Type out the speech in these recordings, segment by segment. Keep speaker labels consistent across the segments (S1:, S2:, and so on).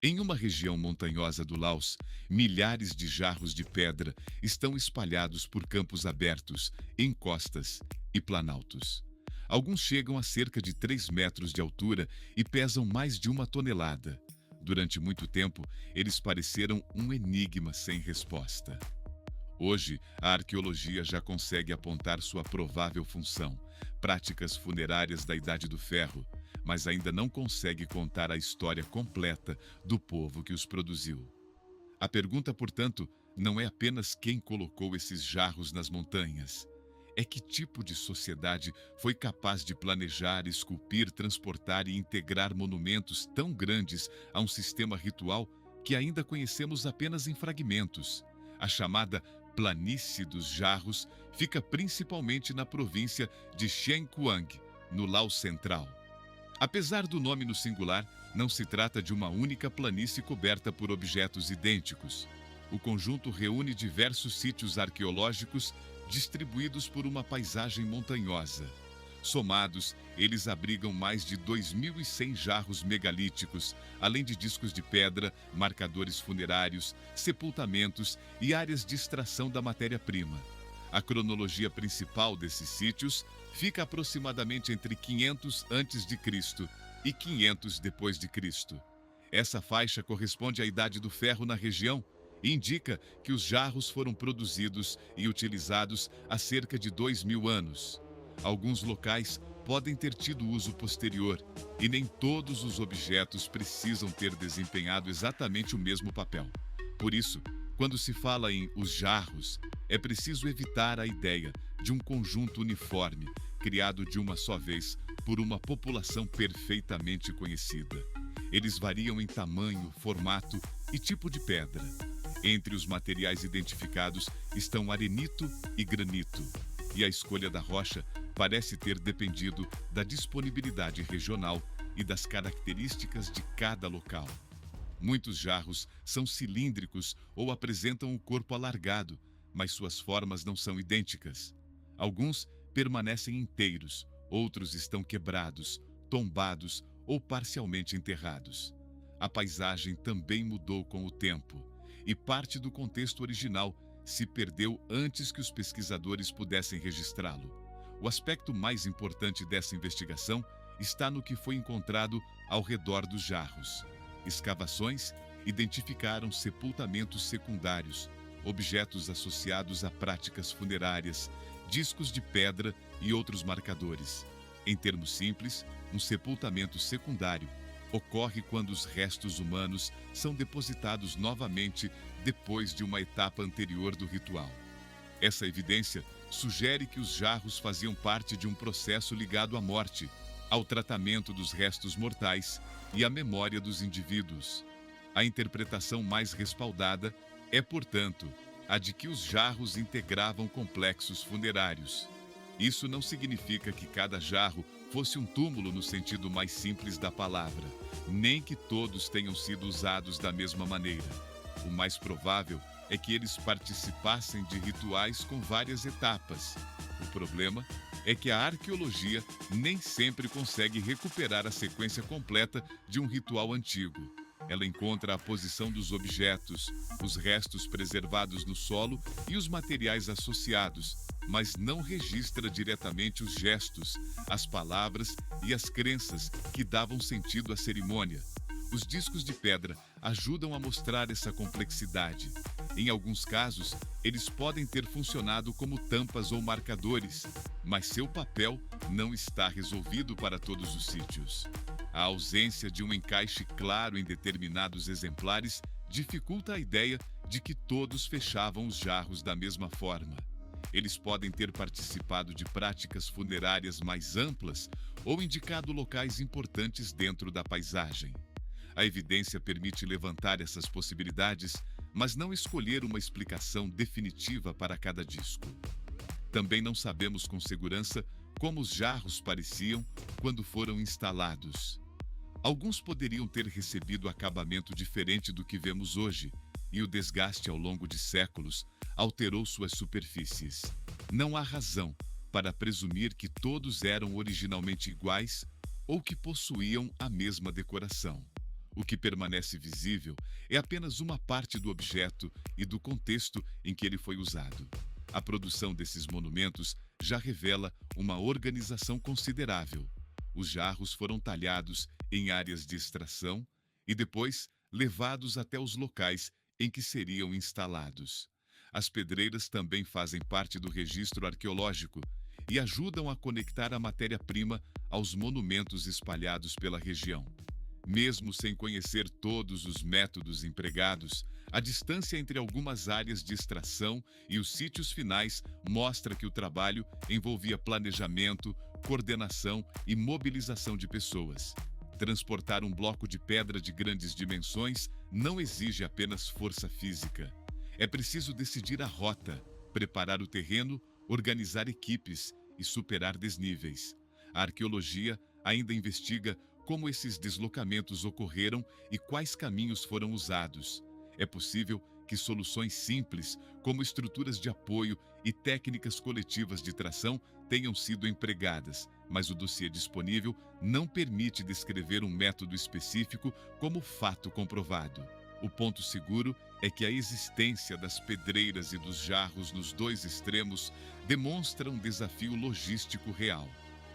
S1: Em uma região montanhosa do Laos, milhares de jarros de pedra estão espalhados por campos abertos, encostas e planaltos. Alguns chegam a cerca de 3 metros de altura e pesam mais de 1 tonelada. Durante muito tempo, eles pareceram um enigma sem resposta. Hoje, a arqueologia já consegue apontar sua provável função, práticas funerárias da Idade do Ferro, mas ainda não consegue contar a história completa do povo que os produziu. A pergunta, portanto, não é apenas quem colocou esses jarros nas montanhas. É que tipo de sociedade foi capaz de planejar, esculpir, transportar e integrar monumentos tão grandes a um sistema ritual que ainda conhecemos apenas em fragmentos. A chamada Planície dos Jarros fica principalmente na província de Xiankuang, no Laos Central. Apesar do nome no singular, não se trata de uma única planície coberta por objetos idênticos. O conjunto reúne diversos sítios arqueológicos distribuídos por uma paisagem montanhosa. Somados, eles abrigam mais de 2.100 jarros megalíticos, além de discos de pedra, marcadores funerários, sepultamentos e áreas de extração da matéria-prima. A cronologia principal desses sítios fica aproximadamente entre 500 a.C. e 500 depois de Cristo. Essa faixa corresponde à Idade do Ferro na região e indica que os jarros foram produzidos e utilizados há cerca de 2.000 anos. Alguns locais podem ter tido uso posterior e nem todos os objetos precisam ter desempenhado exatamente o mesmo papel. Por isso, quando se fala em os jarros, é preciso evitar a ideia de um conjunto uniforme, criado de uma só vez por uma população perfeitamente conhecida. Eles variam em tamanho, formato e tipo de pedra. Entre os materiais identificados estão arenito e granito, e a escolha da rocha parece ter dependido da disponibilidade regional e das características de cada local. Muitos jarros são cilíndricos ou apresentam o corpo alargado, mas suas formas não são idênticas. Alguns permanecem inteiros, outros estão quebrados, tombados ou parcialmente enterrados. A paisagem também mudou com o tempo, e parte do contexto original se perdeu antes que os pesquisadores pudessem registrá-lo. O aspecto mais importante dessa investigação está no que foi encontrado ao redor dos jarros. Escavações identificaram sepultamentos secundários, objetos associados a práticas funerárias, discos de pedra e outros marcadores. Em termos simples, um sepultamento secundário ocorre quando os restos humanos são depositados novamente depois de uma etapa anterior do ritual. Essa evidência sugere que os jarros faziam parte de um processo ligado à morte, ao tratamento dos restos mortais e à memória dos indivíduos. A interpretação mais respaldada é, portanto, a de que os jarros integravam complexos funerários. Isso não significa que cada jarro fosse um túmulo no sentido mais simples da palavra, nem que todos tenham sido usados da mesma maneira. O mais provável é que eles participassem de rituais com várias etapas. O problema é que a arqueologia nem sempre consegue recuperar a sequência completa de um ritual antigo. Ela encontra a posição dos objetos, os restos preservados no solo e os materiais associados, mas não registra diretamente os gestos, as palavras e as crenças que davam sentido à cerimônia. Os discos de pedra ajudam a mostrar essa complexidade. Em alguns casos, eles podem ter funcionado como tampas ou marcadores, mas seu papel não está resolvido para todos os sítios. A ausência de um encaixe claro em determinados exemplares dificulta a ideia de que todos fechavam os jarros da mesma forma. Eles podem ter participado de práticas funerárias mais amplas ou indicado locais importantes dentro da paisagem. A evidência permite levantar essas possibilidades, mas não escolher uma explicação definitiva para cada disco. Também não sabemos com segurança como os jarros pareciam quando foram instalados. Alguns poderiam ter recebido acabamento diferente do que vemos hoje, e o desgaste ao longo de séculos alterou suas superfícies. Não há razão para presumir que todos eram originalmente iguais ou que possuíam a mesma decoração. O que permanece visível é apenas uma parte do objeto e do contexto em que ele foi usado. A produção desses monumentos já revela uma organização considerável. Os jarros foram talhados em áreas de extração e depois levados até os locais em que seriam instalados. As pedreiras também fazem parte do registro arqueológico e ajudam a conectar a matéria-prima aos monumentos espalhados pela região. Mesmo sem conhecer todos os métodos empregados, a distância entre algumas áreas de extração e os sítios finais mostra que o trabalho envolvia planejamento, coordenação e mobilização de pessoas. Transportar um bloco de pedra de grandes dimensões não exige apenas força física. É preciso decidir a rota, preparar o terreno, organizar equipes e superar desníveis. A arqueologia ainda investiga como esses deslocamentos ocorreram e quais caminhos foram usados. É possível que soluções simples, como estruturas de apoio e técnicas coletivas de tração, tenham sido empregadas, mas o dossiê disponível não permite descrever um método específico como fato comprovado. O ponto seguro é que a existência das pedreiras e dos jarros nos dois extremos demonstra um desafio logístico real.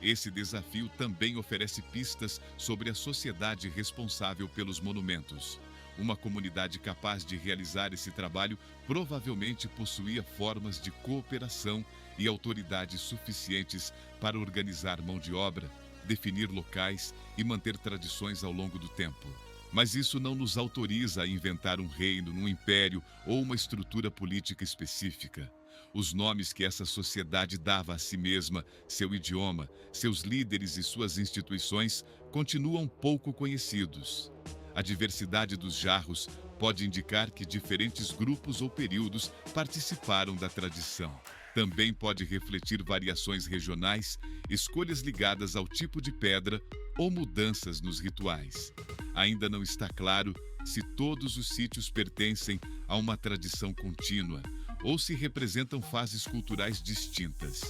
S1: Esse desafio também oferece pistas sobre a sociedade responsável pelos monumentos. Uma comunidade capaz de realizar esse trabalho provavelmente possuía formas de cooperação e autoridades suficientes para organizar mão de obra, definir locais e manter tradições ao longo do tempo. Mas isso não nos autoriza a inventar um reino, um império ou uma estrutura política específica. Os nomes que essa sociedade dava a si mesma, seu idioma, seus líderes e suas instituições continuam pouco conhecidos. A diversidade dos jarros pode indicar que diferentes grupos ou períodos participaram da tradição. Também pode refletir variações regionais, escolhas ligadas ao tipo de pedra ou mudanças nos rituais. Ainda não está claro se todos os sítios pertencem a uma tradição contínua ou se representam fases culturais distintas.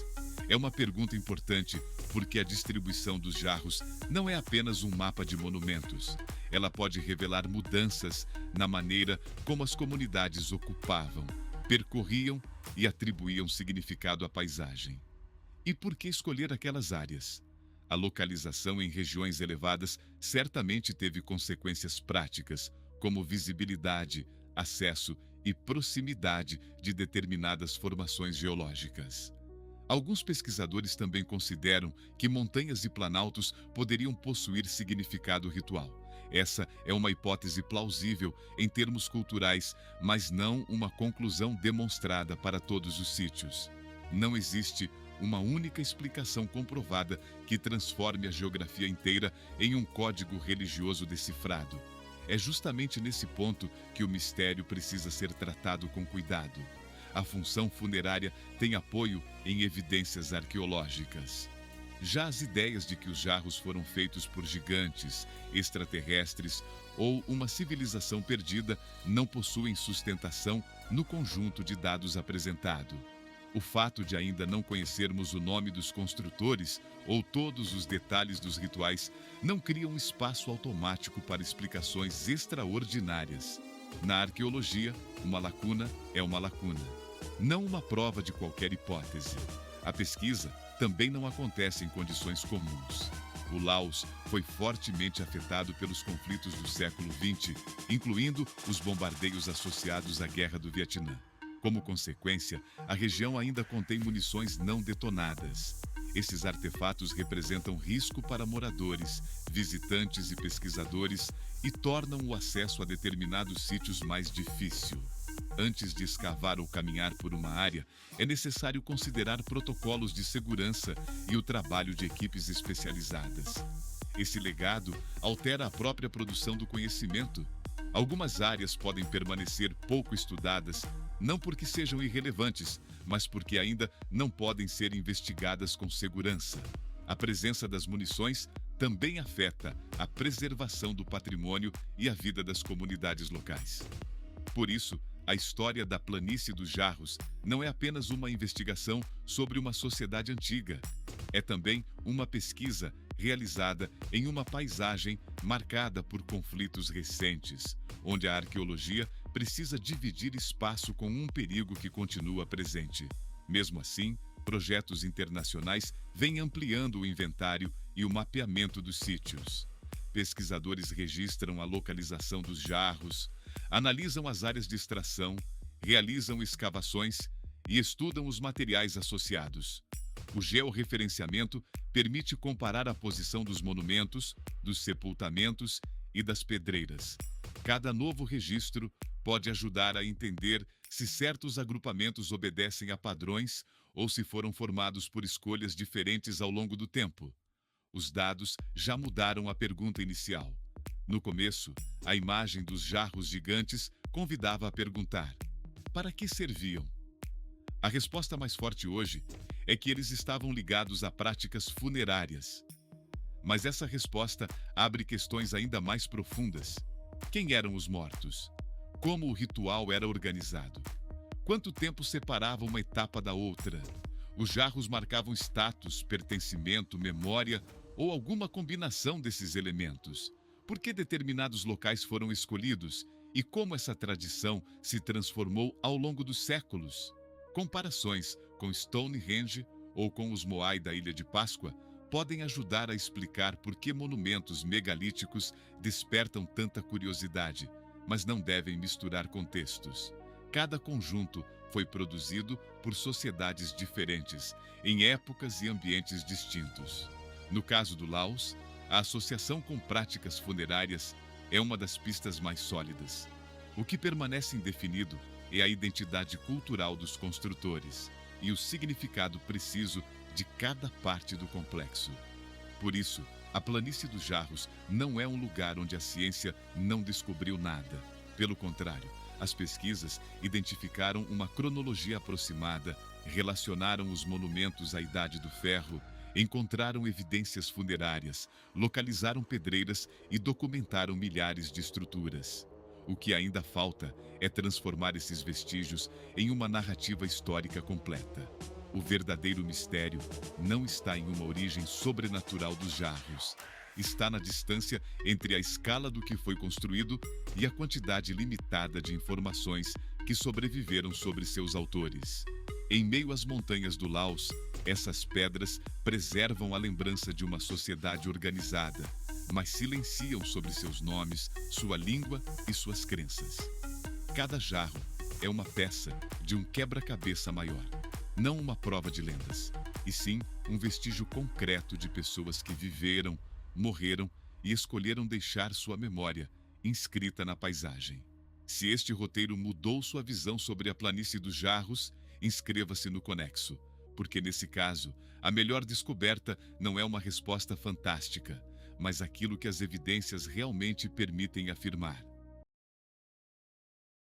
S1: É uma pergunta importante porque a distribuição dos jarros não é apenas um mapa de monumentos. Ela pode revelar mudanças na maneira como as comunidades ocupavam, percorriam e atribuíam significado à paisagem. E por que escolher aquelas áreas? A localização em regiões elevadas certamente teve consequências práticas, como visibilidade, acesso e proximidade de determinadas formações geológicas. Alguns pesquisadores também consideram que montanhas e planaltos poderiam possuir significado ritual. Essa é uma hipótese plausível em termos culturais, mas não uma conclusão demonstrada para todos os sítios. Não existe uma única explicação comprovada que transforme a geografia inteira em um código religioso decifrado. É justamente nesse ponto que o mistério precisa ser tratado com cuidado. A função funerária tem apoio em evidências arqueológicas. Já as ideias de que os jarros foram feitos por gigantes, extraterrestres ou uma civilização perdida não possuem sustentação no conjunto de dados apresentado. O fato de ainda não conhecermos o nome dos construtores ou todos os detalhes dos rituais não cria um espaço automático para explicações extraordinárias. Na arqueologia, uma lacuna é uma lacuna, não uma prova de qualquer hipótese. A pesquisa também não acontece em condições comuns. O Laos foi fortemente afetado pelos conflitos do século XX, incluindo os bombardeios associados à Guerra do Vietnã. Como consequência, a região ainda contém munições não detonadas. Esses artefatos representam risco para moradores, visitantes e pesquisadores e tornam o acesso a determinados sítios mais difícil. Antes de escavar ou caminhar por uma área, é necessário considerar protocolos de segurança e o trabalho de equipes especializadas. Esse legado altera a própria produção do conhecimento. Algumas áreas podem permanecer pouco estudadas, não porque sejam irrelevantes, mas porque ainda não podem ser investigadas com segurança. A presença das munições também afeta a preservação do patrimônio e a vida das comunidades locais. Por isso, a história da Planície dos Jarros não é apenas uma investigação sobre uma sociedade antiga. É também uma pesquisa realizada em uma paisagem marcada por conflitos recentes, onde a arqueologia precisa dividir espaço com um perigo que continua presente. Mesmo assim, projetos internacionais vêm ampliando o inventário e o mapeamento dos sítios. Pesquisadores registram a localização dos jarros, analisam as áreas de extração, realizam escavações e estudam os materiais associados. O georreferenciamento permite comparar a posição dos monumentos, dos sepultamentos e das pedreiras. Cada novo registro pode ajudar a entender se certos agrupamentos obedecem a padrões ou se foram formados por escolhas diferentes ao longo do tempo. Os dados já mudaram a pergunta inicial. No começo, a imagem dos jarros gigantes convidava a perguntar: para que serviam? A resposta mais forte hoje é que eles estavam ligados a práticas funerárias. Mas essa resposta abre questões ainda mais profundas. Quem eram os mortos? Como o ritual era organizado? Quanto tempo separava uma etapa da outra? Os jarros marcavam status, pertencimento, memória ou alguma combinação desses elementos? Por que determinados locais foram escolhidos e como essa tradição se transformou ao longo dos séculos? Comparações com Stonehenge ou com os Moai da Ilha de Páscoa podem ajudar a explicar por que monumentos megalíticos despertam tanta curiosidade, mas não devem misturar contextos. Cada conjunto foi produzido por sociedades diferentes, em épocas e ambientes distintos. No caso do Laos, a associação com práticas funerárias é uma das pistas mais sólidas. O que permanece indefinido é a identidade cultural dos construtores e o significado preciso de cada parte do complexo. Por isso, a Planície dos Jarros não é um lugar onde a ciência não descobriu nada. Pelo contrário, as pesquisas identificaram uma cronologia aproximada, relacionaram os monumentos à Idade do Ferro, encontraram evidências funerárias, localizaram pedreiras e documentaram milhares de estruturas. O que ainda falta é transformar esses vestígios em uma narrativa histórica completa. O verdadeiro mistério não está em uma origem sobrenatural dos jarros. Está na distância entre a escala do que foi construído e a quantidade limitada de informações que sobreviveram sobre seus autores. Em meio às montanhas do Laos, essas pedras preservam a lembrança de uma sociedade organizada, mas silenciam sobre seus nomes, sua língua e suas crenças. Cada jarro é uma peça de um quebra-cabeça maior, não uma prova de lendas, e sim um vestígio concreto de pessoas que viveram, morreram e escolheram deixar sua memória inscrita na paisagem. Se este roteiro mudou sua visão sobre a Planície dos Jarros, inscreva-se no Conexo, porque nesse caso, a melhor descoberta não é uma resposta fantástica, mas aquilo que as evidências realmente permitem afirmar.